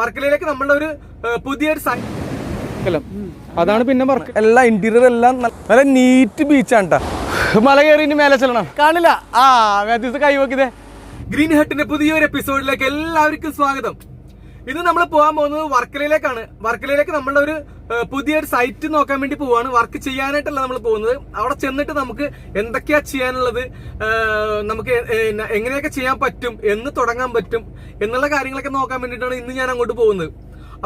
വർക്കലയിലേക്ക് നമ്മളുടെ ഒരു പുതിയൊരു അതാണ് പിന്നെ എല്ലാ ഇന്റീരിയർ എല്ലാം നല്ല നീറ്റ് ബീച്ചാണ് ട്ടാ. മല കയറി ഇനി മേലെ ചെല്ലണം കാണില്ല. കൈ നോക്കിയതേ. ഗ്രീൻ ഹട്ടിന്റെ പുതിയൊരു എപ്പിസോഡിലേക്ക് എല്ലാവർക്കും സ്വാഗതം. ഇന്ന് നമ്മൾ പോകാൻ പോകുന്നത് വർക്കലയിലേക്കാണ്. വർക്കലയിലേക്ക് നമ്മളുടെ ഒരു പുതിയൊരു സൈറ്റ് നോക്കാൻ വേണ്ടി പോവാണ്. വർക്ക് ചെയ്യാനായിട്ടല്ല നമ്മൾ പോകുന്നത്. അവിടെ ചെന്നിട്ട് നമുക്ക് എന്തൊക്കെയാ ചെയ്യാനുള്ളത്, നമുക്ക് എങ്ങനെയൊക്കെ ചെയ്യാൻ പറ്റും, എന്ന് തുടങ്ങാൻ പറ്റും എന്നുള്ള കാര്യങ്ങളൊക്കെ നോക്കാൻ വേണ്ടിയിട്ടാണ് ഇന്ന് ഞാൻ അങ്ങോട്ട് പോകുന്നത്.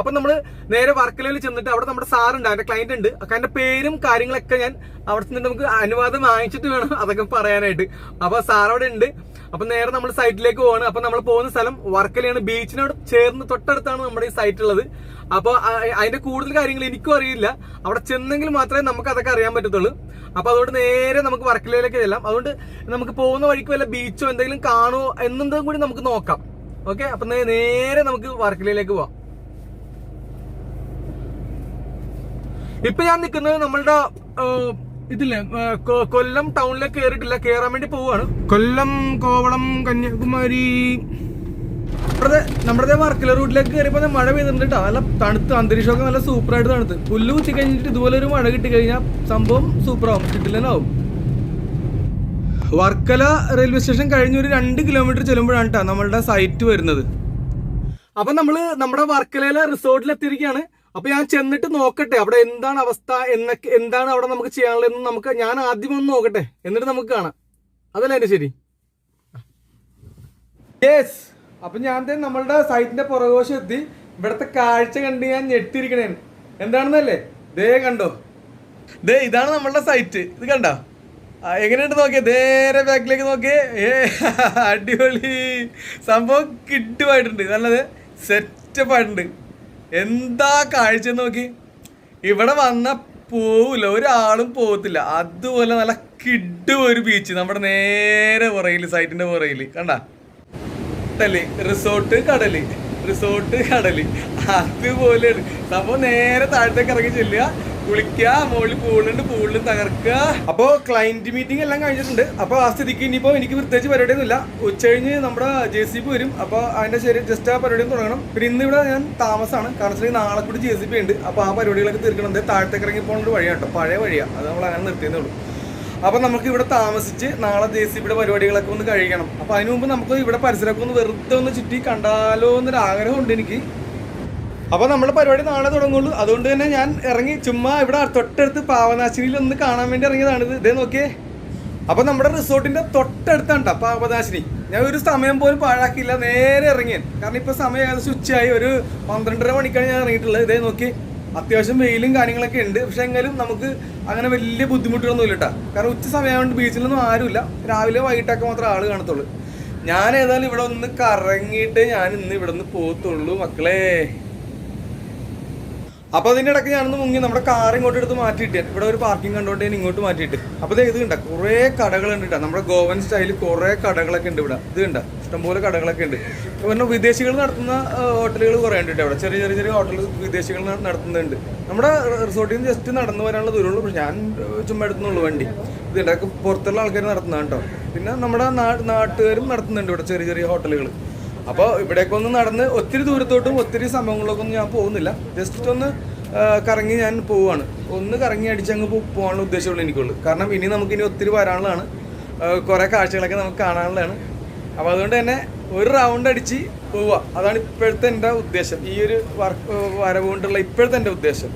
അപ്പൊ നമ്മള് നേരെ വർക്കലയിൽ ചെന്നിട്ട് അവിടെ നമ്മുടെ സാറുണ്ട്, അതിന്റെ ക്ലയന്റ് ഉണ്ട്. അതിന്റെ പേരും കാര്യങ്ങളൊക്കെ ഞാൻ അവിടെ ചെന്നിട്ട് നമുക്ക് അനുവാദം വാങ്ങിച്ചിട്ട് വേണം അതൊക്കെ പറയാനായിട്ട്. അപ്പൊ സാർ അവിടെ ഉണ്ട്. അപ്പൊ നേരെ നമ്മൾ സൈറ്റിലേക്ക് പോവാണ്. അപ്പൊ നമ്മൾ പോകുന്ന സ്ഥലം വർക്കലയാണ്. ബീച്ചിനോട് ചേർന്ന് തൊട്ടടുത്താണ് നമ്മുടെ ഈ സൈറ്റ് ഉള്ളത്. അപ്പൊ അതിന്റെ കൂടുതൽ കാര്യങ്ങൾ എനിക്കും അറിയില്ല. അവിടെ ചെന്നെങ്കിൽ മാത്രമേ നമുക്ക് അതൊക്കെ അറിയാൻ പറ്റത്തുള്ളൂ. അപ്പൊ അതുകൊണ്ട് നേരെ നമുക്ക് വർക്കലയിലേക്ക് ചെല്ലാം. അതുകൊണ്ട് നമുക്ക് പോകുന്ന വഴിക്ക് വല്ല ബീച്ചോ എന്തെങ്കിലും കാണുമോ എന്നും കൂടി നമുക്ക് നോക്കാം. ഓക്കെ, അപ്പൊ നേരെ നമുക്ക് വർക്കലയിലേക്ക് പോവാം. ഇപ്പൊ ഞാൻ നിൽക്കുന്നത് നമ്മളുടെ ഇതില്ലേ കൊല്ലം ടൗണിലേക്ക് കയറിയിട്ടില്ല, കയറാൻ വേണ്ടി പോവാണ്. കൊല്ലം, കോവളം, കന്യാകുമാരി നമ്മുടെ വർക്കല റൂട്ടിലേക്ക് കയറിയപ്പോ മഴ പെയ്തിട്ടുണ്ട് കേട്ടോ. നല്ല തണുത്ത്, അന്തരീക്ഷമൊക്കെ നല്ല സൂപ്പറായിട്ട് തണുത്ത്. പുല്ല് കുത്തി കഴിഞ്ഞിട്ട് ഇതുപോലെ ഒരു മഴ കിട്ടി കഴിഞ്ഞാൽ സംഭവം സൂപ്പറാവും, കിട്ടില്ലെന്നാവും. വർക്കല റെയിൽവേ സ്റ്റേഷൻ കഴിഞ്ഞ് ഒരു 2 കിലോമീറ്റർ ചെല്ലുമ്പോഴാണ് കേട്ടോ നമ്മളുടെ സൈറ്റ് വരുന്നത്. അപ്പൊ നമ്മള് നമ്മുടെ വർക്കലയിലെ റിസോർട്ടിൽ എത്തിയിരിക്കുകയാണ്. അപ്പൊ ഞാൻ ചെന്നിട്ട് നോക്കട്ടെ അവിടെ എന്താണ് അവസ്ഥ, എന്താണ് അവിടെ നമുക്ക് ചെയ്യാനുള്ളതെന്ന് ഞാൻ ആദ്യം ഒന്ന് നോക്കട്ടെ, എന്നിട്ട് നമുക്ക് കാണാം. അതല്ലേ എന്റെ ശരി. യെസ്, അപ്പൊ ഞാൻ നമ്മളുടെ സൈറ്റിന്റെ പുറകുവശം എത്തി. ഇവിടത്തെ കാഴ്ച കണ്ട് ഞാൻ ഞെട്ടിരിക്കണേ. എന്താണെന്നല്ലേ, ദേ കണ്ടോ, ദേ ഇതാണ് നമ്മളുടെ സൈറ്റ്. ഇത് കണ്ടോ, എങ്ങനെയുണ്ട് നോക്കിയേ, നേരെ ബാക്കിലേക്ക് നോക്കിയേ. അടിപൊളി സംഭവം, കിട്ടുമായിട്ടുണ്ട്, നല്ലത് സെറ്റപ്പ് ആയിട്ടുണ്ട്. എന്താ കാഴ്ച നോക്കി. ഇവിടെ വന്ന പോവില്ല, ഒരാളും പോകത്തില്ല. അതുപോലെ നല്ല കിഡു ഒരു ബീച്ച് നമ്മുടെ നേരെ പുറയില്, സൈറ്റിന്റെ പുറയില് കണ്ടാ. കടല്, റിസോർട്ട്, കടല്, റിസോർട്ട്, കടല്, അതുപോലെയാണ് സംഭവം. നേരെ താഴത്തേക്ക് ഇറങ്ങി ചെല്ലുക, കുളിക്കുക, മുകളിൽ പൂളുണ്ട്, പൂളിൽ തകർക്കുക. അപ്പോ ക്ലയന്റ് മീറ്റിംഗ് എല്ലാം കഴിഞ്ഞിട്ടുണ്ട്. അപ്പൊ ആ സ്ഥിതിക്ക് ഇനിയിപ്പോ എനിക്ക് പ്രത്യേകിച്ച് പരിപാടിയൊന്നുമില്ല. ഉച്ച കഴിഞ്ഞ് നമ്മുടെ JCB വരും. അപ്പൊ അതിന്റെ ശരി ജസ്റ്റ് ആ പരിപാടിയും തുടങ്ങണം. പിന്നെ ഇന്ന് ഇവിടെ ഞാൻ താമസമാണ്, കാരണം നാളെ കൂടി JCB ഉണ്ട്. അപ്പൊ ആ പരിപാടികളൊക്കെ തീർക്കണം. താഴത്തേക്ക് ഇറങ്ങി പോകുന്ന ഒരു വഴിയാണ് കേട്ടോ, പഴയ വഴിയാണ്. അത് നമ്മൾ അങ്ങനെ നിർത്തിയതേ ഉള്ളൂ. അപ്പൊ നമുക്ക് ഇവിടെ താമസിച്ച് നാളെ JCBയുടെ പരിപാടികളൊക്കെ ഒന്ന് കഴിക്കണം. അപ്പൊ അതിനു മുമ്പ് നമുക്ക് ഇവിടെ പരിസരമൊക്കെ ഒന്ന് വെറുതെ ഒന്ന് ചുറ്റി കണ്ടാലോ എന്നൊരു ആഗ്രഹമുണ്ട് എനിക്ക്. അപ്പൊ നമ്മുടെ പരിപാടി നാളെ തുടങ്ങുള്ളൂ. അതുകൊണ്ട് തന്നെ ഞാൻ ഇറങ്ങി ചുമ്മാ ഇവിടെ തൊട്ടടുത്ത് പാവനാശിനിയിൽ ഒന്ന് കാണാൻ വേണ്ടി ഇറങ്ങിയതാണിത്. ഇതേ നോക്കിയേ. അപ്പൊ നമ്മുടെ റിസോർട്ടിന്റെ തൊട്ടടുത്താണ് കേട്ടോ പാവനാശിനി. ഞാൻ ഒരു സമയം പോലും പാഴാക്കിയില്ല, നേരെ ഇറങ്ങിയാൻ. കാരണം ഇപ്പൊ സമയം ഏകദേശം ഉച്ചയായി, ഒരു 12:30 മണിക്കാണ് ഞാൻ ഇറങ്ങിയിട്ടുള്ളത്. ഇതേ നോക്കി, അത്യാവശ്യം വെയിലും കാര്യങ്ങളൊക്കെ ഉണ്ട്. പക്ഷെ എങ്കിലും നമുക്ക് അങ്ങനെ വലിയ ബുദ്ധിമുട്ടുകളൊന്നും ഇല്ല കേട്ടോ. കാരണം ഉച്ച സമയമായതുകൊണ്ട് ബീച്ചിലൊന്നും ആരുമില്ല. രാവിലെ വൈകിട്ടൊക്കെ മാത്രമേ ആള് കാണത്തുള്ളൂ. ഞാൻ ഏതായാലും ഇവിടെ ഒന്ന് കറങ്ങിയിട്ട് ഞാൻ ഇന്ന് ഇവിടെ നിന്ന് പോകത്തുള്ളൂ മക്കളെ. അപ്പൊ അതിന്റെ ഇടയ്ക്ക് ഞാനൊന്ന് മുങ്ങി നമ്മുടെ കാർ ഇങ്ങോട്ട് എടുത്ത് മാറ്റിയിട്ട് ഇവിടെ ഒരു പാർക്കിംഗ് കണ്ടോണ്ട് ഞാൻ ഇങ്ങോട്ട് മാറ്റിയിട്ട്. അപ്പൊ ഇത് കണ്ട കുറെ കടകളുണ്ട് കേട്ടോ, നമ്മുടെ ഗോവൻ സ്റ്റൈലിൽ കുറെ കടകളൊക്കെ ഉണ്ട് ഇവിടെ. ഇത് കണ്ട ഇഷ്ടംപോലെ കടകളൊക്കെ ഉണ്ട്. പിന്നെ വിദേശികൾ നടത്തുന്ന ഹോട്ടലുകൾ കുറെ ഉണ്ട് ഇവിടെ. ചെറിയ ചെറിയ ചെറിയ ഹോട്ടൽ വിദേശികൾ നടത്തുന്നുണ്ട്. നമ്മുടെ റിസോർട്ടിൽ നിന്ന് ജസ്റ്റ് നടന്നു വരാനുള്ള ദൂരമുള്ളൂ. പക്ഷെ ഞാൻ ചുമ്മാ എടുത്തുന്നുള്ളൂ വണ്ടി. ഇത് ഇടയ്ക്ക് പുറത്തുള്ള ആൾക്കാർ നടത്തുന്നതാണ് കേട്ടോ. പിന്നെ നമ്മുടെ നാട്ടുകാരും നടത്തുന്നുണ്ട് ഇവിടെ ചെറിയ ചെറിയ ഹോട്ടലുകൾ. അപ്പോൾ ഇവിടേക്കൊന്ന് നടന്ന് ഒത്തിരി ദൂരത്തോട്ടും ഒത്തിരി സംഭവങ്ങളിലൊക്കെ ഞാൻ പോകുന്നില്ല. ജസ്റ്റ് ഒന്ന് കറങ്ങി ഞാൻ പോവാണ്. ഒന്ന് കറങ്ങി അടിച്ചങ്ങ് പോകാനുള്ള ഉദ്ദേശമുള്ളൂ എനിക്കുള്ളൂ. കാരണം ഇനി നമുക്കിനി ഒത്തിരി വരാനുള്ളതാണ്, കുറേ കാഴ്ചകളൊക്കെ നമുക്ക് കാണാനുള്ളതാണ്. അപ്പോൾ അതുകൊണ്ട് തന്നെ ഒരു റൗണ്ട് അടിച്ച് പോവുക, അതാണ് ഇപ്പോഴത്തെ എൻ്റെ ഉദ്ദേശം. ഈ ഒരു വരവ് കൊണ്ടുള്ള ഇപ്പോഴത്തെ എൻ്റെ ഉദ്ദേശം.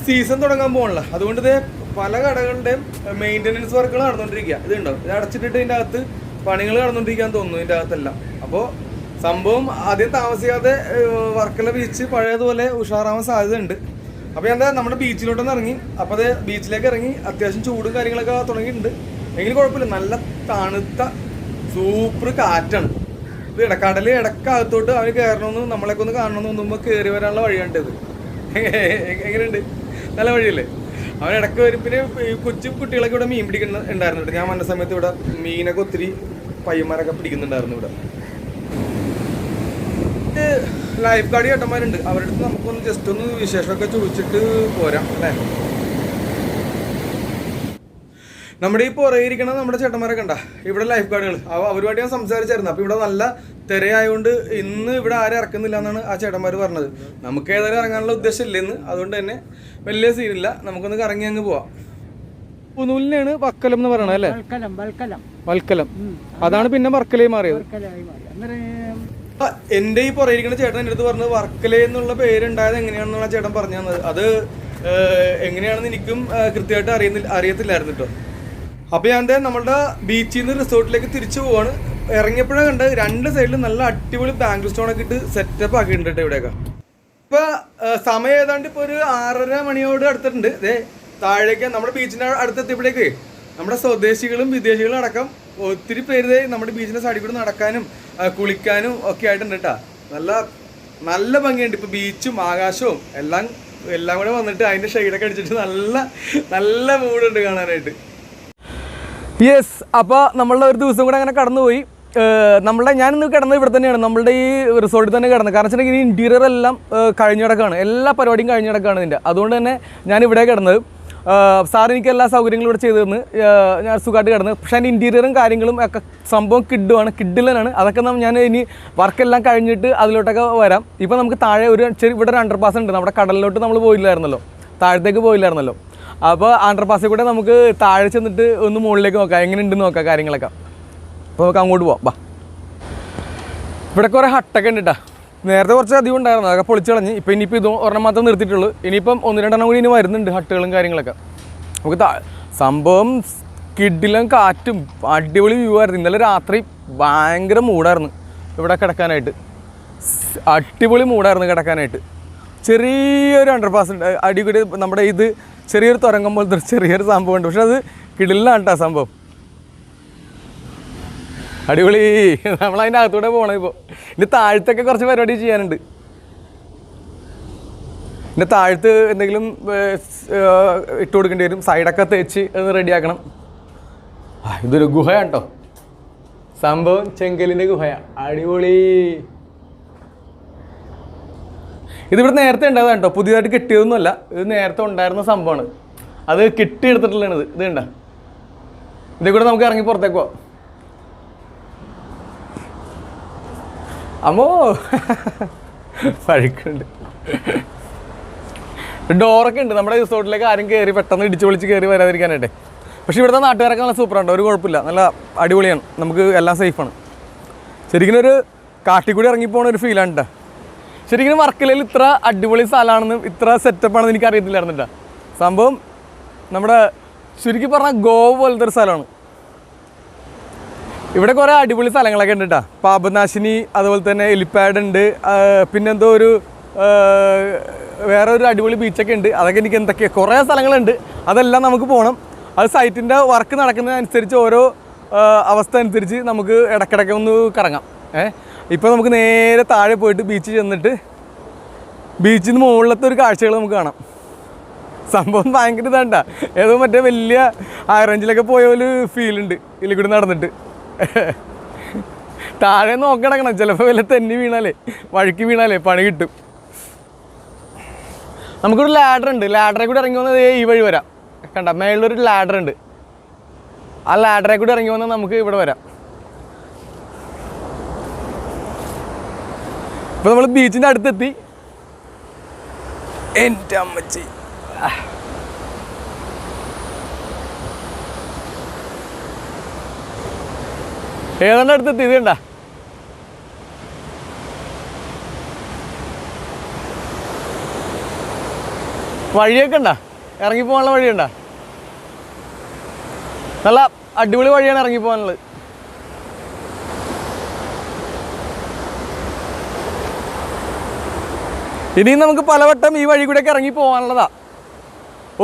സീസൺ തുടങ്ങാൻ പോകണല്ലോ, അതുകൊണ്ട് ഇതേ പല കടകളുടെയും മെയിൻ്റനൻസ് വർക്കുകൾ നടന്നുകൊണ്ടിരിക്കുക. ഇതുണ്ടാവും, ഇത് അടച്ചിട്ടിട്ട് ഇതിൻ്റെ അകത്ത് പണികൾ നടന്നുകൊണ്ടിരിക്കാൻ തോന്നുന്നു ഇതിൻ്റെ അകത്തെല്ലാം. അപ്പോൾ സംഭവം ആദ്യം താമസിക്കാതെ വർക്കല ബീച്ച് പഴയതുപോലെ ഉഷാറാവാൻ സാധ്യതയുണ്ട്. അപ്പോൾ ഞാൻ നമ്മുടെ ബീച്ചിലോട്ടൊന്ന് ഇറങ്ങി. അപ്പോൾ അത് ബീച്ചിലേക്ക് ഇറങ്ങി, അത്യാവശ്യം ചൂടും കാര്യങ്ങളൊക്കെ തുടങ്ങിയിട്ടുണ്ട്. എങ്കിലും കുഴപ്പമില്ല, നല്ല തണുത്ത സൂപ്പർ കാറ്റാണ്. ഇത് കടൽ ഇടക്കകത്തോട്ട് അവർ കയറണമെന്ന് നമ്മളെയൊക്കെ ഒന്ന് കാണണമെന്ന് തോന്നുമ്പോൾ കയറി വരാനുള്ള വഴിയാണ് ഇത്. എങ്ങനെയുണ്ട്, നല്ല വഴിയല്ലേ? അവൻ ഇടയ്ക്ക് വരും. പിന്നെ കൊച്ചു കുട്ടികളൊക്കെ ഇവിടെ മീൻ പിടിക്കുന്നുണ്ടായിരുന്നു. ഞാൻ വന്ന സമയത്ത് ഇവിടെ മീനൊക്കെ ഒത്തിരി പയ്യന്മാരൊക്കെ പിടിക്കുന്നുണ്ടായിരുന്നു ഇവിടെ. ലൈഫ് ഗാർഡ് ചേട്ടന്മാരുണ്ട്, അവരുടെ അടുത്ത് നമുക്കൊന്ന് ജസ്റ്റ് ഒന്ന് വിശേഷമൊക്കെ ചോദിച്ചിട്ട് പോരാം അല്ലേ. നമ്മുടെ ഈ പുറകിരിക്കണ നമ്മുടെ ചേട്ടന്മാരൊക്കെ ഉണ്ടാ ഇവിടെ ലൈഫ് ഗാർഡുകൾ അവരുമായിട്ട് ഞാൻ സംസാരിച്ചായിരുന്നു. അപ്പോൾ ഇവിടെ നല്ല തിരയായതുകൊണ്ട് ഇന്ന് ഇവിടെ ആരും ഇറക്കുന്നില്ല എന്നാണ് ആ ചേട്ടന്മാർ പറഞ്ഞത്. നമുക്ക് ഏതായാലും ഇറങ്ങാനുള്ള ഉദ്ദേശം ഇല്ലെന്ന്, അതുകൊണ്ട് തന്നെ വലിയ സീനില്ല, നമുക്കൊന്ന് കറങ്ങി അങ്ങ് പോവാം. പുനൂലിനാണ് വക്കലം എന്ന് പറയണത് അല്ലേ? വൽക്കലം. അതാണ് പിന്നെ വർക്കലയിൽ മാറിയത്. എൻ്റെ ഈ പുറകിരിക്കുന്ന ചേട്ടൻ എൻ്റെ അടുത്ത് പറഞ്ഞത് വർക്കല എന്നുള്ള പേരുണ്ടായത് എങ്ങനെയാണെന്നുള്ള ചേട്ടൻ പറഞ്ഞു തന്നത്. അത് എങ്ങനെയാണെന്ന് എനിക്കും കൃത്യമായിട്ട് അറിയത്തില്ലായിരുന്നു കേട്ടോ. അപ്പോൾ ഞാൻ നമ്മളുടെ ബീച്ചിൽ നിന്ന് റിസോർട്ടിലേക്ക് തിരിച്ചു പോവാണ്. ഇറങ്ങിയപ്പോഴാണ് കണ്ടത് രണ്ട് സൈഡിലും നല്ല അടിപൊളി ബാംഗിൾ സ്റ്റോണൊക്കെ ഇട്ട് സെറ്റപ്പ് ആക്കിയിട്ടുണ്ട് കേട്ടോ ഇവിടെയൊക്കെ. ഇപ്പോൾ സമയം ഏതാണ്ട് ഇപ്പോൾ ഒരു 6:30 മണിയോട് അടുത്തിട്ടുണ്ട്. താഴേക്ക് നമ്മുടെ ബീച്ചിൻ്റെ അടുത്തെത്തിയപ്പോഴേക്ക് നമ്മുടെ സ്വദേശികളും വിദേശികളും അടക്കം ഒത്തിരി പേര് നമ്മുടെ ബീച്ചിൻ്റെ സൈഡിൽ കൂടെ നടക്കാനും കുളിക്കാനും ഒക്കെ ആയിട്ടുണ്ട് കേട്ടോ. നല്ല നല്ല ഭംഗിയുണ്ട്. ഇപ്പോൾ ബീച്ചും ആകാശവും എല്ലാം കൂടെ വന്നിട്ട് അതിൻ്റെ ഷെയ്ഡൊക്കെ അടിച്ചിട്ട് നല്ല നല്ല മൂടുണ്ട് കാണാനായിട്ട്. യെസ്, അപ്പോൾ നമ്മളുടെ ഒരു ദിവസം കൂടെ അങ്ങനെ കടന്നുപോയി. ഞാനിന്ന് കിടന്നത് ഇവിടെ തന്നെയാണ്, നമ്മളുടെ ഈ റിസോർട്ടിൽ തന്നെ കിടന്നത്. കാരണം വെച്ചിട്ടുണ്ടെങ്കിൽ ഈ ഇൻറ്റീരിയർ എല്ലാം കഴിഞ്ഞ് കിടക്കുകയാണ്, എല്ലാ പരിപാടിയും കഴിഞ്ഞ് കിടക്കുകയാണ് ഇതിൻ്റെ. അതുകൊണ്ട് തന്നെ ഞാൻ ഇവിടെ കിടന്നത്. സാർ എനിക്ക് എല്ലാ സൗകര്യങ്ങളും ഇവിടെ ചെയ്തു തന്ന് ഞാൻ സുഖമായിട്ട് കിടന്ന്. പക്ഷേ അതിൻ്റെ ഇൻറ്റീരിയറും കാര്യങ്ങളും ഒക്കെ സംഭവം കിഡിലനാണ്. അതൊക്കെ ഞാൻ ഇനി വർക്കെല്ലാം കഴിഞ്ഞിട്ട് അതിലോട്ടൊക്കെ വരാം. ഇപ്പോൾ നമുക്ക് താഴെ ഇവിടെ ഒരു അണ്ടർപാസ് ഉണ്ട്. നമ്മുടെ കടലിലോട്ട് നമ്മൾ പോയില്ലായിരുന്നല്ലോ, താഴത്തേക്ക് പോയില്ലായിരുന്നല്ലോ. അപ്പോൾ അണ്ടർപാസിൽ കൂടെ നമുക്ക് താഴെ ചെന്നിട്ട് ഒന്ന് മുകളിലേക്ക് നോക്കാം, എങ്ങനെയുണ്ടെന്ന് നോക്കാം കാര്യങ്ങളൊക്കെ. അപ്പോൾ നമുക്ക് അങ്ങോട്ട് പോവാം. ബാ, ഇവിടെ കുറേ ഹട്ടൊക്കെ ഉണ്ട് കേട്ടോ. നേരത്തെ കുറച്ച് അധികം ഉണ്ടായിരുന്നു, അതൊക്കെ പൊളിച്ച് കളഞ്ഞ്. ഇപ്പോൾ ഇനിയിപ്പോൾ ഇത് ഒരെണ്ണം മാത്രം നിർത്തിയിട്ടുള്ളൂ. ഇനിയിപ്പം 1-2 കൂടി ഇനി വരുന്നുണ്ട് ഹട്ടുകളും കാര്യങ്ങളൊക്കെ. നമുക്ക് സംഭവം കിഡിലും കാറ്റും അടിപൊളി വ്യൂ ആയിരുന്നു. ഇന്നലെ രാത്രി ഭയങ്കര മൂടായിരുന്നു ഇവിടെ കിടക്കാനായിട്ട്, അടിപൊളി മൂടായിരുന്നു കിടക്കാനായിട്ട്. ചെറിയൊരു അണ്ടർപാസ് ഉണ്ട് അടികൂടി, നമ്മുടെ ഇത് ചെറിയൊരു തുരങ്കം പോലത്തെ ചെറിയൊരു സംഭവം ഉണ്ട്. പക്ഷെ അത് കിടിലാണ് കേട്ടോ സംഭവം, അടിപൊളി. നമ്മളതിൻ്റെ അകത്തൂടെ പോകണം. ഇപ്പോൾ ഇനി താഴത്തൊക്കെ കുറച്ച് പരിപാടി ചെയ്യാനുണ്ട്. പിന്നെ താഴത്ത് എന്തെങ്കിലും ഇട്ട് കൊടുക്കേണ്ടി വരും, സൈഡൊക്കെ തേച്ച് അത് റെഡിയാക്കണം. ഇതൊരു ഗുഹയാണ് കേട്ടോ സംഭവം, ചെങ്കലിൻ്റെ ഗുഹയാണ്, അടിപൊളി. ഇതിവിടെ നേരത്തെ ഉണ്ടായതാണ് കേട്ടോ, പുതിയതായിട്ട് കിട്ടിയതൊന്നുമല്ല. ഇത് നേരത്തെ ഉണ്ടായിരുന്ന സംഭവമാണ്, അത് കിട്ടിയെടുത്തിട്ടുള്ളത്. ഇത് കണ്ട, ഇതേ കൂടെ നമുക്ക് ഇറങ്ങി പുറത്തേക്ക് പോവാം. അമ്മോ പഴുക്കുണ്ട്. ഡോറൊക്കെ ഉണ്ട് നമ്മുടെ റിസോർട്ടിലേക്ക് ആരും കയറി പെട്ടെന്ന് ഇടിച്ചു പൊളിച്ച് കയറി വരാതിരിക്കാനായിട്ട്. പക്ഷേ ഇവിടുത്തെ നാട്ടുകാരൊക്കെ നല്ല സൂപ്പറാണ്, ഒരു കുഴപ്പമില്ല, നല്ല അടിപൊളിയാണ്, നമുക്ക് എല്ലാം സേഫാണ്. ശരിക്കും ഒരു കാട്ടിക്കൂടി ഇറങ്ങിപ്പോണ ഒരു ഫീലാണ് കേട്ടോ. ശരിക്കും വർക്കലയിൽ ഇത്ര അടിപൊളി സ്ഥലമാണെന്നും ഇത്ര സെറ്റപ്പാണെന്ന് എനിക്ക് അറിയത്തില്ലായിരുന്നു കേട്ടോ. സംഭവം നമ്മുടെ ചുരുക്കി പറഞ്ഞാൽ ഗോവ പോലത്തെ ഒരു സ്ഥലമാണ്. ഇവിടെ കുറേ അടിപൊളി സ്ഥലങ്ങളൊക്കെ ഉണ്ട് കേട്ടോ. പാപനാശിനി, അതുപോലെ തന്നെ എലിപ്പാഡ് ഉണ്ട്, പിന്നെന്തോ വേറെ ഒരു അടിപൊളി ബീച്ചൊക്കെ ഉണ്ട്. അതൊക്കെ എനിക്ക് എന്തൊക്കെയാണ് കുറേ സ്ഥലങ്ങളുണ്ട്, അതെല്ലാം നമുക്ക് പോകണം. അത് സൈറ്റിൻ്റെ വർക്ക് നടക്കുന്നതനുസരിച്ച് ഓരോ അവസ്ഥ അനുസരിച്ച് നമുക്ക് ഇടയ്ക്കിടയ്ക്ക് ഒന്ന് കറങ്ങാം. ഇപ്പോൾ നമുക്ക് നേരെ താഴെ പോയിട്ട് ബീച്ചിൽ ചെന്നിട്ട് ബീച്ചിൽ നിന്ന് മുകളിലത്തെ ഒരു കാഴ്ചകൾ നമുക്ക് കാണാം. സംഭവം ഭയങ്കര ഇതാണ്ട, ഏതോ മറ്റേ വലിയ ഹൈറേഞ്ചിലൊക്കെ പോയ ഒരു ഫീലുണ്ട് ഇതിൽ കൂടി നടന്നിട്ട്. താഴെ നോക്കിടക്കണം, ചിലപ്പോൾ വല്ല തെന്നി വീണാലേ വഴുക്കി വീണാലേ പണി കിട്ടും. നമുക്കൊരു ലാഡർ ഉണ്ട്, ലാഡറെ കൂടി ഇറങ്ങി വന്നത് ഈ വഴി വരാം. കണ്ട, മേളിലൊരു ലാഡർ ഉണ്ട്, ആ ലാഡറെ കൂടി ഇറങ്ങി വന്നാൽ നമുക്ക് ഇവിടെ വരാം. ഇപ്പോൾ നമ്മൾ ബീച്ചിൻ്റെ അടുത്തെത്തി. എൻ്റെ അമ്മച്ചി, ഏതാണ്ട് അടുത്തെത്തി. ഇത് കണ്ട, വഴിയൊക്കെ ഉണ്ട, ഇറങ്ങിപ്പോകാനുള്ള വഴിയുണ്ട, നല്ല അടിപൊളി വഴിയാണ് ഇറങ്ങിപ്പോകാനുള്ളത്. ഇനിയും നമുക്ക് പലവട്ടം ഈ വഴി കൂടെയൊക്കെ ഇറങ്ങി പോകാനുള്ളതാ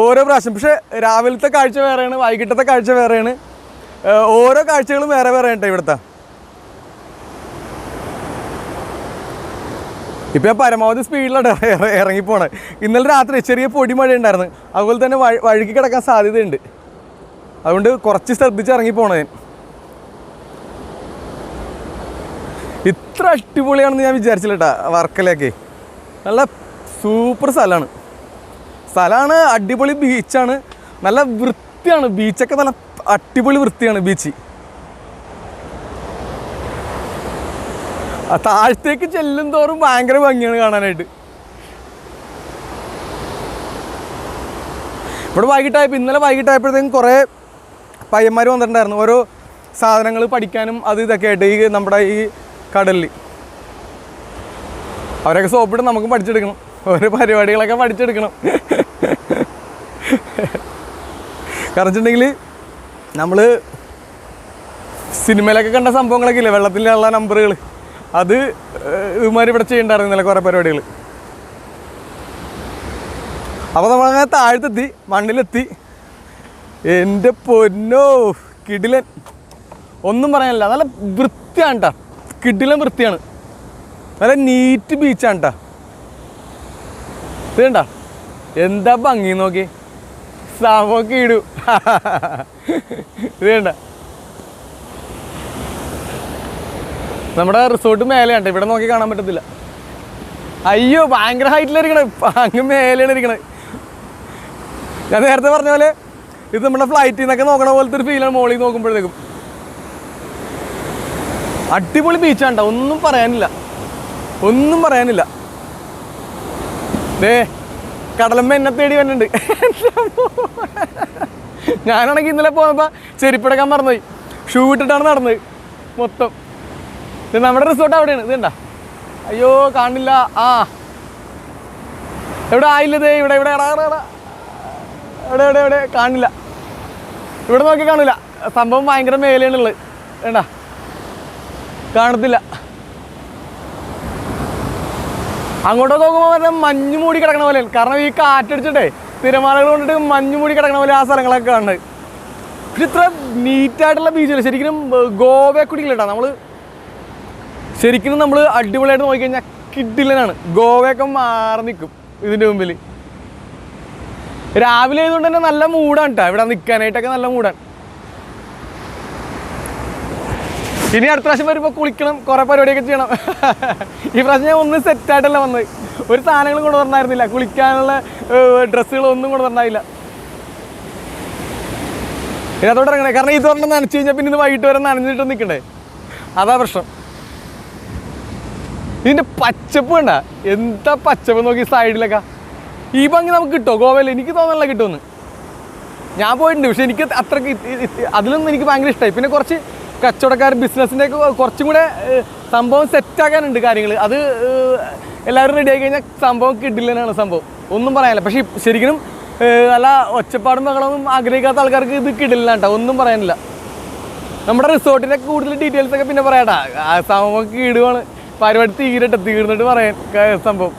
ഓരോ പ്രാവശ്യം. പക്ഷേ രാവിലത്തെ കാഴ്ച വേറെയാണ്, വൈകിട്ടത്തെ കാഴ്ച വേറെയാണ്, ഓരോ കാഴ്ചകളും വേറെ വേറെ ഉണ്ട് ഇവിടുത്തെ. ഇപ്പം ഞാൻ പരമാവധി സ്പീഡിലാണ് ഇറങ്ങിപ്പോണത്. ഇന്നലെ രാത്രി ചെറിയ പൊടി മഴ ഉണ്ടായിരുന്നു, അതുപോലെ തന്നെ വഴുകി കിടക്കാൻ സാധ്യതയുണ്ട്. അതുകൊണ്ട് കുറച്ച് ശ്രദ്ധിച്ച് ഇറങ്ങിപ്പോണത് ഞാൻ. ഇത്ര അടിപൊളിയാണെന്ന് ഞാൻ വിചാരിച്ചില്ല കേട്ടോ. വർക്കലയൊക്കെ നല്ല സൂപ്പർ സ്ഥലമാണ്, അടിപൊളി ബീച്ചാണ്, നല്ല വൃത്തിയാണ് ബീച്ചൊക്കെ, നല്ല അടിപൊളി വൃത്തിയാണ് ബീച്ച്. താഴത്തേക്ക് ചെല്ലും തോറും ഭയങ്കര ഭംഗിയാണ് കാണാനായിട്ട്. ഇവിടെ വൈകിട്ടായപ്പോൾ, ഇന്നലെ വൈകിട്ടായപ്പോഴത്തേക്കും കുറേ പയ്യന്മാർ വന്നിട്ടുണ്ടായിരുന്നു ഓരോ സാധനങ്ങൾ പഠിക്കാനും അത് ഇതൊക്കെ ആയിട്ട് ഈ നമ്മുടെ ഈ കടലിൽ. അവരൊക്കെ സോപ്പിട്ട് നമുക്കും പഠിച്ചെടുക്കണം, ഓരോ പരിപാടികളൊക്കെ പഠിച്ചെടുക്കണം. കാരണം വെച്ചിട്ടുണ്ടെങ്കിൽ നമ്മൾ സിനിമയിലൊക്കെ കണ്ട സംഭവങ്ങളൊക്കെ ഇല്ലേ, വെള്ളത്തിലുള്ള നമ്പറുകൾ, അത് ഇവന്മാർ ഇവിടെ ചെയ്യണ്ടായിരുന്നില്ല കുറേ പരിപാടികൾ. അപ്പോൾ നമ്മളങ്ങനെ താഴത്തെത്തി, മണ്ണിലെത്തി. എൻ്റെ പൊന്നോ, കിടിലൻ, ഒന്നും പറയാനില്ല. നല്ല വൃത്തിയാണ് കേട്ടോ, കിടിലൻ വൃത്തിയാണ്, നല്ല നീറ്റ് ബീച്ചാണ് കേട്ടോ. ഇത് കണ്ട എന്താ ഭംഗി നോക്കി, സംഭവമൊക്കെ ഇടൂ. ഇത് കണ്ട നമ്മുടെ റിസോർട്ട് മേലെയാണ്, ഇവിടെ നോക്കി കാണാൻ പറ്റത്തില്ല. അയ്യോ ഭയങ്കര ഹൈറ്റിലിരിക്കണേ, അങ്ങ് മേലെയാണ് ഇരിക്കണേ. ഞാൻ നേരത്തെ പറഞ്ഞ പോലെ ഇത് നമ്മുടെ ഫ്ലൈറ്റിൽ നിന്നൊക്കെ നോക്കണ പോലത്തെ ഒരു ഫീലാണ് മോളിൽ നോക്കുമ്പോഴത്തേക്കും. അടിപൊളി ബീച്ചാണ് കേട്ടോ, ഒന്നും പറയാനില്ല, ഒന്നും പറയാനില്ല. ദേ കടലമ്മ എന്നെ തേടി വന്നിട്ടുണ്ട്. ഞാനാണെങ്കിൽ ഇന്നലെ പോകുമ്പോൾ ചെരുപ്പെടുക്കാൻ മറന്നുപോയി, ഷൂ ഇട്ടിട്ടാണ് നടന്നത് മൊത്തം. ഇത് നമ്മുടെ റിസോർട്ട് അവിടെയാണ്, ഇത് കണ്ട. അയ്യോ കാണില്ല. ആ എവിടെ ആയില്ലതേ, ഇവിടെ ഇവിടെ എവിടെ എവിടെ എവിടെ കാണില്ല, ഇവിടെ നോക്കി കാണില്ല. സംഭവം ഭയങ്കര മേലെയാണുള്ളത്, വേണ്ട കാണത്തില്ല. അങ്ങോട്ട് നോക്കുമ്പോൾ പറഞ്ഞ മഞ്ഞ് മൂടി കിടക്കണ പോലെ, കാരണം ഈ കാറ്റടിച്ചിട്ടേ തിരമാലകൾ കൊണ്ടിട്ട് മഞ്ഞ് മൂടി കിടക്കണ പോലെ ആ സ്ഥലങ്ങളൊക്കെ കാണുന്നത്. പക്ഷെ ഇത്ര നീറ്റായിട്ടുള്ള ബീച്ചല്ല. ശരിക്കും ഗോവയെ കുടിക്കില്ല കേട്ടോ. നമ്മൾ ശരിക്കും നമ്മൾ അടിപൊളിയായിട്ട് നോക്കിക്കഴിഞ്ഞാൽ കിഡിലനാണ്. ഗോവയൊക്കെ മാറി നിൽക്കും ഇതിൻ്റെ മുമ്പിൽ. രാവിലെ ആയതുകൊണ്ട് തന്നെ നല്ല മൂടാണ് കേട്ടോ, ഇവിടെ നിൽക്കാനായിട്ടൊക്കെ നല്ല മൂടാണ്. ഇനി അടുത്ത പ്രാവശ്യം വരുമ്പോൾ കുളിക്കണം, കുറേ പരിപാടിയൊക്കെ ചെയ്യണം. ഈ പ്രാവശ്യം ഞാൻ ഒന്നും സെറ്റായിട്ടല്ല വന്നത്, ഒരു സാധനങ്ങളും കൊണ്ടുവന്നായിരുന്നില്ല, കുളിക്കാനുള്ള ഡ്രസ്സുകളൊന്നും കൊണ്ടുവന്നായില്ല. ഇതിനകത്തോട്ട് ഇറങ്ങണേ, കാരണം ഇത് പറഞ്ഞാൽ നനച്ചു കഴിഞ്ഞാൽ പിന്നെ ഇത് വൈകിട്ട് വരെ നനഞ്ഞിട്ട് നിൽക്കണ്ടേ, അതാ പ്രശ്നം. ഇതിൻ്റെ പച്ചപ്പ് കണ്ട, എന്താ പച്ചപ്പ് നോക്കി സൈഡിലൊക്കെ. ഈ ഭംഗി നമുക്ക് കിട്ടുമോ ഗോവയിൽ? എനിക്ക് തോന്നല്ല കിട്ടുമെന്ന്. ഞാൻ പോയിട്ടുണ്ട്, പക്ഷെ എനിക്ക് അത്രയ്ക്ക് അതിലൊന്നും എനിക്ക് ഭയങ്കര ഇഷ്ടമായി. പിന്നെ കുറച്ച് കച്ചവടക്കാർ ബിസിനസ്സിൻ്റെ ഒക്കെ കുറച്ചും കൂടെ സംഭവം സെറ്റാക്കാനുണ്ട് കാര്യങ്ങൾ. അത് എല്ലാവരും റെഡി ആയി കഴിഞ്ഞാൽ സംഭവം കിട്ടില്ലെന്നാണ് സംഭവം, ഒന്നും പറയാനില്ല. പക്ഷേ ശരിക്കും നല്ല ഒച്ചപ്പാടും ബഹളമൊന്നും ആഗ്രഹിക്കാത്ത ആൾക്കാർക്ക് ഇത് കിട്ടില്ല കേട്ടോ, ഒന്നും പറയാനില്ല. നമ്മുടെ റിസോർട്ടിൻ്റെ കൂടുതൽ ഡീറ്റെയിൽസൊക്കെ പിന്നെ പറയാട്ടാ, സംഭവം കിടുവാണ്. പരിപാടി തീർന്നിട്ട് പറയാൻ സംഭവം.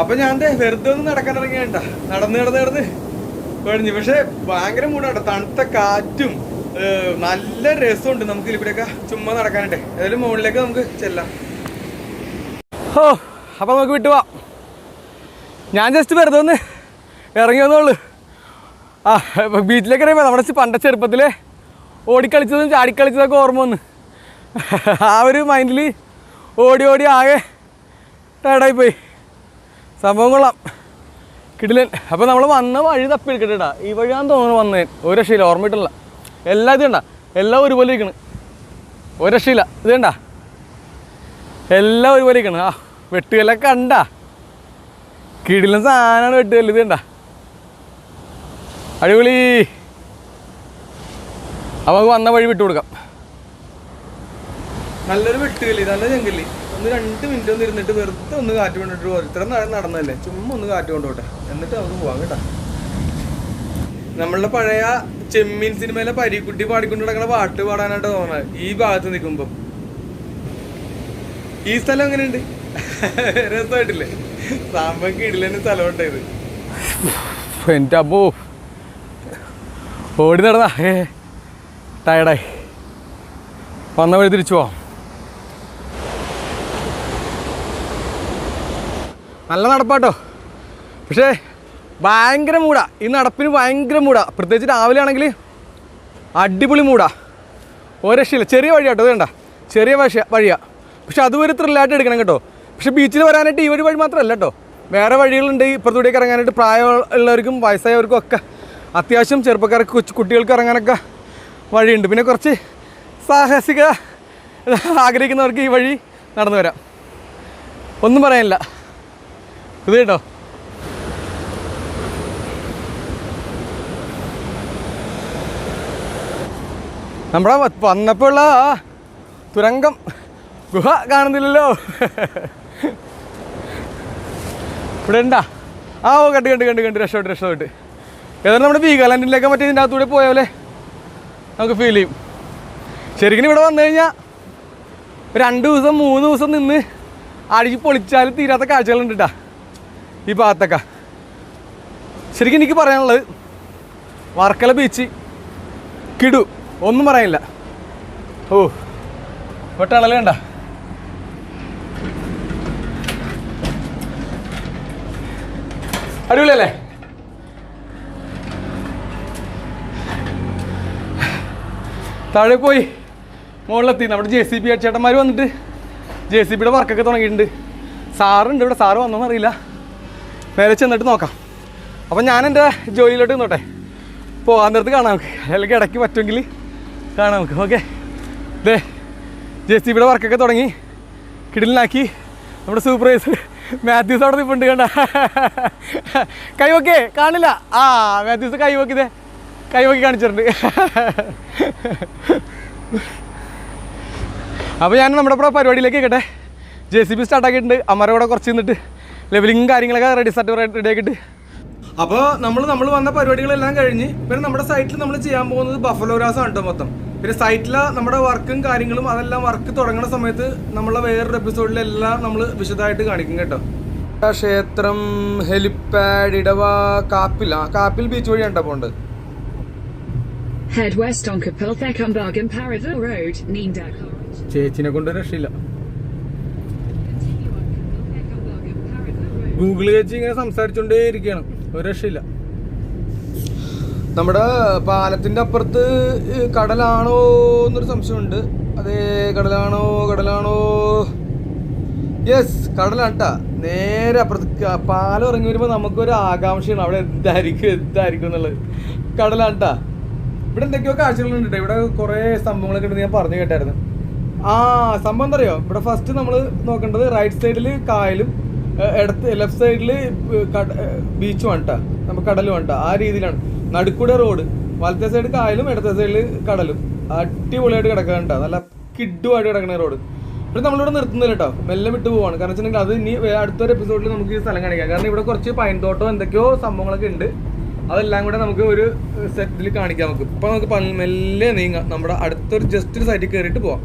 അപ്പൊ ഞാൻ വെറുതെ ഒന്ന് നടക്കാൻ ഇറങ്ങിയാണ്ട, നടന്ന് കഴിഞ്ഞു. പക്ഷെ ഭയങ്കര മൂടാട്ടോ, തണുത്ത കാറ്റും നല്ല രസമുണ്ട്. നമുക്ക് ഇവിടെയൊക്കെ ചുമ്മാ നടക്കാനുണ്ടേ. ഏതായാലും മുകളിലേക്ക് നമുക്ക് ചെല്ലാം. ഓ അപ്പം നമുക്ക് വിട്ടുപോവാം. ഞാൻ ജസ്റ്റ് വെറുതെ ഒന്ന് ഇറങ്ങി വന്നോളൂ. ആ ബീച്ചിലേക്ക് അറിയുമ്പോൾ നമ്മുടെ പണ്ട ചെറുപ്പത്തിൽ ഓടിക്കളിച്ചതും ചാടിക്കളിച്ചതൊക്കെ ഓർമ്മ വന്ന് ആ ഒരു മൈൻഡിൽ ഓടി ആകെ ടയർഡായിപ്പോയി. സംഭവം കൊള്ളാം, കിടിലൻ. അപ്പോൾ നമ്മൾ വന്ന വഴി തപ്പി എടുക്കട്ടെടാ. ഈ വഴിയാന്ന് തോന്നുന്നു വന്നേ, ഒരു രക്ഷയില്ല, ഓർമ്മയിട്ടില്ല. എല്ലാം ഇത് കണ്ട, എല്ലാം ഒരുപോലെ ഇരിക്കണം, ഒരു രക്ഷയില്ല. ഇത് കണ്ട, എല്ലാം ഒരുപോലെ ഇരിക്കണം. ആ വെട്ടുകല്ലൊക്കെ കണ്ട, കിടിലൻ സാധനമാണ് വെട്ടുകല്ല്. ഇത് കണ്ട, അടിപൊളി. അപ്പോൾ നമുക്ക് വന്ന വഴി വിട്ടു കൊടുക്കാം. നല്ലൊരു വെട്ടുകല്ല്, നല്ല ചെങ്കല്ല്. ഒന്ന് 2 മിനിറ്റ് ഒന്ന് ഇരുന്നിട്ട് വെറുതെ ഒന്ന് കാറ്റ് കൊണ്ടിട്ട് ഇത്ര നടന്നല്ലേ, ചുമ്മാ ഒന്ന് കാറ്റ് കൊണ്ടോട്ടെ, എന്നിട്ട് നമുക്ക് പോവാം കേട്ടോ. നമ്മളുടെ പഴയ ചെമ്മീൻ സിനിമയിലെ പരീക്കുട്ടി പാടിക്കൊണ്ട് നടക്കുന്ന പാട്ട് പാടാനായിട്ട് തോന്നുന്നത് ഈ ഭാഗത്ത് നിൽക്കുമ്പോ. ഈ സ്ഥലം എങ്ങനെയുണ്ട്? രസമായിട്ടില്ലേ? സാമ്പം കിടിലന് സ്ഥലമുണ്ട് ഇത്. എൻ്റെ അമ്മോ, ഓടി നടന്നാ ടയർഡായി. വന്ന വഴി തിരിച്ചു പോവാം. നല്ല നടപ്പാട്ടോ, പക്ഷേ ഭയങ്കര മൂടാ. ഈ നടപ്പിന് ഭയങ്കര മൂടാ, പ്രത്യേകിച്ച് രാവിലെ ആണെങ്കിൽ അടിപൊളി മൂടാ, ഒരു രക്ഷയില്ല. ചെറിയ വഴിയാട്ടോ, ഇത് വേണ്ട, ചെറിയ വഴിയാണ്. പക്ഷെ അതുവരെ ത്രില്ലായിട്ട് എടുക്കണം കേട്ടോ. പക്ഷെ ബീച്ചിൽ വരാനായിട്ട് ഈ വഴി മാത്രമല്ല കേട്ടോ, വേറെ വഴികളുണ്ട് ഇപ്പുറത്തൂടെയൊക്കെ ഇറങ്ങാനായിട്ട്. പ്രായമുള്ളവർക്കും വയസ്സായവർക്കും ഒക്കെ അത്യാവശ്യം ചെറുപ്പക്കാർക്ക് കുട്ടികൾക്ക് ഇറങ്ങാനൊക്കെ വഴിയുണ്ട്. പിന്നെ കുറച്ച് സാഹസിക ആഗ്രഹിക്കുന്നവർക്ക് ഈ വഴി നടന്നു വരാം. ഒന്നും പറയാനില്ല. ഇത് കേട്ടോ, നമ്മുടെ വന്നപ്പോൾ ഉള്ള തുരങ്കം ഗുഹ കാണുന്നില്ലല്ലോ. ഇവിടെ ഉണ്ടാ? ആ ഓ കണ്ട് രക്ഷപ്പെട്ട് ഏതായാലും നമ്മുടെ വീഗാലാൻഡിലേക്ക് മറ്റേ ഇതിൻ്റെ അകത്തൂടെ പോയാലേ നമുക്ക് ഫീൽ ചെയ്യും. ശരിക്കും ഇവിടെ വന്നു കഴിഞ്ഞാൽ 2 ദിവസം 3 ദിവസം നിന്ന് അടിച്ച് പൊളിച്ചാൽ തീരാത്ത കാഴ്ചകളുണ്ട് കേട്ടോ ഈ ഭാഗത്തൊക്കെ. ശരിക്കും എനിക്ക് പറയാനുള്ളത് വർക്കല ബീച്ച് കിടു, ഒന്നും പറയാനില്ല. ഓ ഒട്ടളൽ കണ്ട. അടിപൊളിയല്ലേ? താഴെ പോയി മുകളിലെത്തി. നമ്മുടെ JCB ചേട്ടന്മാർ വന്നിട്ട് JCBയുടെ വർക്കൊക്കെ തുടങ്ങിയിട്ടുണ്ട്. സാറുണ്ട് ഇവിടെ, സാറ് വന്നോന്ന് അറിയില്ല. മേലെ ചെന്നിട്ട് നോക്കാം. അപ്പം ഞാൻ എൻ്റെ ജോലിയിലോട്ട് നിന്നോട്ടെ, പോകാൻ നേരത്ത് കാണാം നമുക്ക്, അല്ലെങ്കിൽ ഇടയ്ക്ക് പറ്റുമെങ്കിൽ കാണാം നമുക്ക്. ഓക്കെ, ദേ JCBയുടെ വർക്കൊക്കെ തുടങ്ങി കിടിലിനാക്കി. നമ്മുടെ സൂപ്പർവൈസർ മാത്യൂസ് അവിടെ നിൽപ്പുണ്ട് കണ്ട. കൈവോക്കേ കാണില്ല. ആ മാത്യൂസ് കൈവോക്കിതേ കൈവോക്കി കാണിച്ചിട്ടുണ്ട്. അപ്പോൾ ഞാൻ നമ്മുടെ ഇവിടെ പരിപാടിയിലേക്ക് കേട്ടെ. JCB സ്റ്റാർട്ടാക്കിയിട്ടുണ്ട്. അമ്മയുടെ കൂടെ കുറച്ച് നിന്നിട്ട് ലെവലിങ് കാര്യങ്ങളൊക്കെ റെഡി ആക്കിയിട്ട്. അപ്പോൾ നമ്മൾ വന്ന പരിപാടികളെല്ലാം കഴിഞ്ഞ് പിന്നെ നമ്മുടെ സൈറ്റിൽ നമ്മൾ ചെയ്യാൻ പോകുന്നത് ബഫലോ ഗ്രാസാണ് കേട്ടോ മൊത്തം. പിന്നെ സൈറ്റിലെ നമ്മുടെ വർക്കും കാര്യങ്ങളും അതെല്ലാം വർക്ക് തുടങ്ങുന്ന സമയത്ത് നമ്മളെ വേറൊരു എപ്പിസോഡിലെല്ലാം നമ്മൾ വിശദമായിട്ട് കാണിക്കും കേട്ടോ. ക്ഷേത്രം, ഹെലിപ്പാഡ്, ഇടവ, കാപ്പിൽ ബീച്ച് വഴി കണ്ടോ pond. Head west on Kapilthekambagam Paraville Road, Neendakar. ചേച്ചിനെ കൊണ്ട് രക്ഷയില്ല. ഗൂഗിൾ ചേച്ചി ഇങ്ങനെ സംസാരിച്ചോണ്ടേ ഇരിക്കുകയാണ്, ഒരു രക്ഷയില്ല. നമ്മുടെ പാലത്തിന്റെ അപ്പുറത്ത് കടലാണോ എന്നൊരു സംശയമുണ്ട്. അതേ കടലാണോ? യെസ്, കടലാണ് കേട്ടാ. നേരെ അപ്പുറത്ത് പാലം ഇറങ്ങി വരുമ്പോൾ നമുക്കൊരു ആകാംക്ഷയാണ് അവിടെ എന്തായിരിക്കും എന്നുള്ളത്. കടലാണ് കേട്ടാ. ഇവിടെ എന്തൊക്കെയോ കാഴ്ചകളുണ്ട്. ഇവിടെ കുറേ സംഭവങ്ങളൊക്കെ ഉണ്ടെന്ന് ഞാൻ പറഞ്ഞു കേട്ടായിരുന്നു. സംഭവം എന്താ അറിയോ, ഇവിടെ ഫസ്റ്റ് നമ്മൾ നോക്കേണ്ടത് റൈറ്റ് സൈഡിൽ കായലും ലെഫ്റ്റ് സൈഡിൽ ബീച്ചും ആണ് കേട്ടോ, നമുക്ക് കടലും ആണ് കേട്ടോ. ആ രീതിയിലാണ് നടുക്കൂടെ റോഡ്, വലത്തെ സൈഡ് കായലും ഇടത്തെ സൈഡിൽ കടലും. അടിപൊളിയായിട്ട് കിടക്കാൻ കേട്ടോ, നല്ല കിഡുമായിട്ട് കിടക്കുന്ന റോഡ്. ഇവിടെ നമ്മളിവിടെ നിർത്തുന്നില്ല കേട്ടോ, മെല്ലെ വിട്ടു പോവാണ്. കാരണം വെച്ചിട്ടുണ്ടെങ്കിൽ അത് ഇനി അടുത്തൊരു എപ്പിസോഡിൽ നമുക്ക് ഈ സ്ഥലം കാണിക്കാം. കാരണം ഇവിടെ കുറച്ച് പൈൻ തോട്ടം എന്തൊക്കെയോ സംഭവങ്ങളൊക്കെ ഉണ്ട്. അതെല്ലാം കൂടെ നമുക്ക് ഒരു സെറ്റിൽ കാണിക്കാം നമുക്ക്. ഇപ്പം നമുക്ക് മെല്ലെ നീങ്ങാം, നമ്മുടെ അടുത്തൊരു ജസ്റ്റ് ഒരു സൈറ്റിൽ കയറിയിട്ട് പോവാം.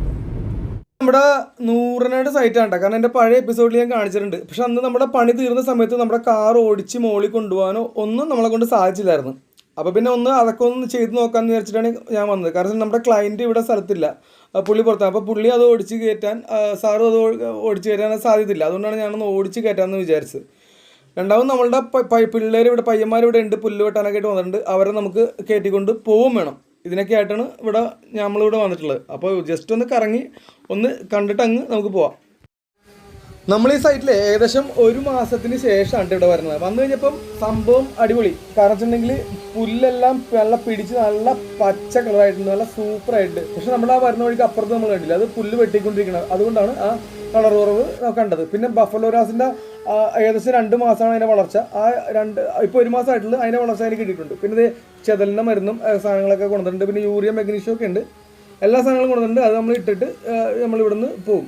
നമ്മുടെ നൂറനാട് സൈറ്റാണ് കേട്ടോ. കാരണം എൻ്റെ പഴയ എപ്പിസോഡിൽ ഞാൻ കാണിച്ചിട്ടുണ്ട്. പക്ഷെ അന്ന് നമ്മുടെ പണി തീർന്ന സമയത്ത് നമ്മുടെ കാർ ഓടിച്ച് മോളിൽ കൊണ്ടുപോകാനോ ഒന്നും നമ്മളെ കൊണ്ട് സാധിച്ചില്ലായിരുന്നു. അപ്പോൾ പിന്നെ അതൊക്കെ ഒന്ന് ചെയ്ത് നോക്കാമെന്ന് വിചാരിച്ചിട്ടാണ് ഞാൻ വന്നത്. കാരണം നമ്മുടെ ക്ലയൻറ്റ് ഇവിടെ സ്ഥലത്തില്ല, പുള്ളി പുറത്താണ്. അപ്പോൾ പുള്ളി അത് ഓടിച്ച് കയറ്റാൻ, സാറും അത് ഓടിച്ച് കയറ്റാൻ സാധ്യതയില്ല. അതുകൊണ്ടാണ് ഞാനൊന്ന് ഓടിച്ച് കയറ്റാമെന്ന് വിചാരിച്ചത്. രണ്ടാമത് നമ്മളുടെ പിള്ളേർ ഇവിടെ പയ്യന്മാർ ഇവിടെ ഉണ്ട്, പുല്ല് വെട്ടാനൊക്കെ ആയിട്ട് വന്നിട്ടുണ്ട്. അവരെ നമുക്ക് കയറ്റിക്കൊണ്ട് പോവും വേണം. ഇതിനൊക്കെ ആയിട്ടാണ് നമ്മളിവിടെ വന്നിട്ടുള്ളത്. അപ്പോൾ ജസ്റ്റ് ഒന്ന് കറങ്ങി ഒന്ന് കണ്ടിട്ട് അങ്ങ് നമുക്ക് പോവാം. നമ്മൾ ഈ സൈറ്റിൽ ഏകദേശം 1 മാസത്തിന് ശേഷമാണ് ഇവിടെ വരുന്നത്. വന്നു കഴിഞ്ഞപ്പം സംഭവം അടിപൊളി. കാരണം വെച്ചിട്ടുണ്ടെങ്കിൽ പുല്ലെല്ലാം നല്ല പിടിച്ച് നല്ല പച്ച കളറായിട്ടുണ്ട്, നല്ല സൂപ്പറായിട്ട്. പക്ഷെ നമ്മൾ ആ വരുന്ന വഴിക്ക് അപ്പുറത്ത് നമ്മൾ കണ്ടില്ല, അത് പുല്ല് വെട്ടിക്കൊണ്ടിരിക്കുന്നത്. അതുകൊണ്ടാണ് ആ കളർ കുറവ് കണ്ടത്. പിന്നെ ബഫലോ ഗ്രാസിൻ്റെ ഏകദേശം 2 മാസമാണ് അതിൻ്റെ വളർച്ച. ഇപ്പോൾ 1 മാസമായിട്ടുള്ള അതിൻ്റെ വളർച്ച അതിന് കിട്ടിയിട്ടുണ്ട്. പിന്നെ ഇത് ചെതലിൻ്റെ മരുന്നും സാധനങ്ങളൊക്കെ കൊണ്ടുവന്നിട്ടുണ്ട്. പിന്നെ യൂറിയ മെഗ്നീഷ്യം ഒക്കെ ഉണ്ട്, എല്ലാ സാധനങ്ങളും കൊണ്ടുവന്നിട്ടുണ്ട്. അത് നമ്മൾ ഇട്ടിട്ട് നമ്മളിവിടുന്ന് പോവും.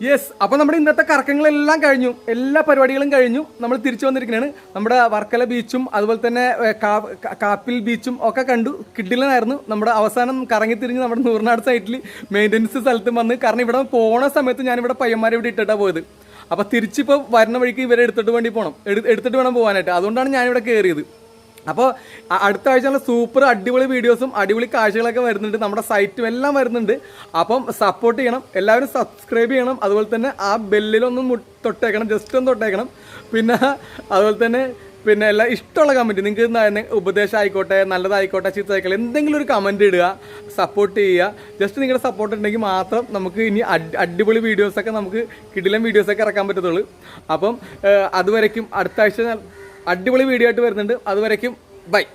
യെസ്, അപ്പോൾ നമ്മുടെ ഇന്നത്തെ കറക്കങ്ങളെല്ലാം കഴിഞ്ഞു, എല്ലാ പരിപാടികളും കഴിഞ്ഞു. നമ്മൾ തിരിച്ചു വന്നിരിക്കുന്നതാണ്. നമ്മുടെ വർക്കല ബീച്ചും അതുപോലെ തന്നെ കാപ്പിൽ ബീച്ചും ഒക്കെ കണ്ടു. കിഡിലനായിരുന്നു. നമ്മുടെ അവസാനം കറങ്ങിത്തിരിഞ്ഞ് നമ്മുടെ നൂറിനാട് സൈറ്റിൽ മെയിൻ്റനൻസ് സ്ഥലത്തും വന്ന്. കാരണം ഇവിടെ പോണ സമയത്ത് ഞാനിവിടെ പയ്യന്മാരെ ഇവിടെ ഇട്ടിട്ടാണ് പോയത്. അപ്പോൾ തിരിച്ചിപ്പോൾ വരുന്ന വഴിക്ക് ഇവരെ എടുത്തിട്ട് വേണം പോകാനായിട്ട്. അതുകൊണ്ടാണ് ഞാനിവിടെ കയറിയത്. അപ്പോൾ അടുത്ത ആഴ്ച നല്ല സൂപ്പർ അടിപൊളി വീഡിയോസും അടിപൊളി കാഴ്ചകളൊക്കെ വരുന്നുണ്ട്. നമ്മുടെ സൈറ്റും എല്ലാം വരുന്നുണ്ട്. അപ്പം സപ്പോർട്ട് ചെയ്യണം, എല്ലാവരും സബ്സ്ക്രൈബ് ചെയ്യണം. അതുപോലെ തന്നെ ആ ബെല്ലിലൊന്നും തൊട്ടേക്കണം, ജസ്റ്റ് ഒന്ന് തൊട്ടേക്കണം. പിന്നെ അതുപോലെ തന്നെ പിന്നെ എല്ലാം ഇഷ്ടമുള്ള കമൻറ്റ് നിങ്ങൾക്ക് ഉപദേശം ആയിക്കോട്ടെ, നല്ലതായിക്കോട്ടെ, ചീത്തതായിക്കോട്ടെ, എന്തെങ്കിലും ഒരു കമൻറ്റ് ഇടുക, സപ്പോർട്ട് ചെയ്യുക. ജസ്റ്റ് നിങ്ങളുടെ സപ്പോർട്ട് ഉണ്ടെങ്കിൽ മാത്രം നമുക്ക് ഇനി അടിപൊളി വീഡിയോസൊക്കെ നമുക്ക് കിടിലൻ വീഡിയോസൊക്കെ ഇറക്കാൻ പറ്റത്തുള്ളൂ. അപ്പം അതുവരയ്ക്കും അടുത്ത ആഴ്ച അടിപൊളി വീഡിയോ ആയിട്ട് വരുന്നുണ്ട്. അതുവരയ്ക്കും ബൈ.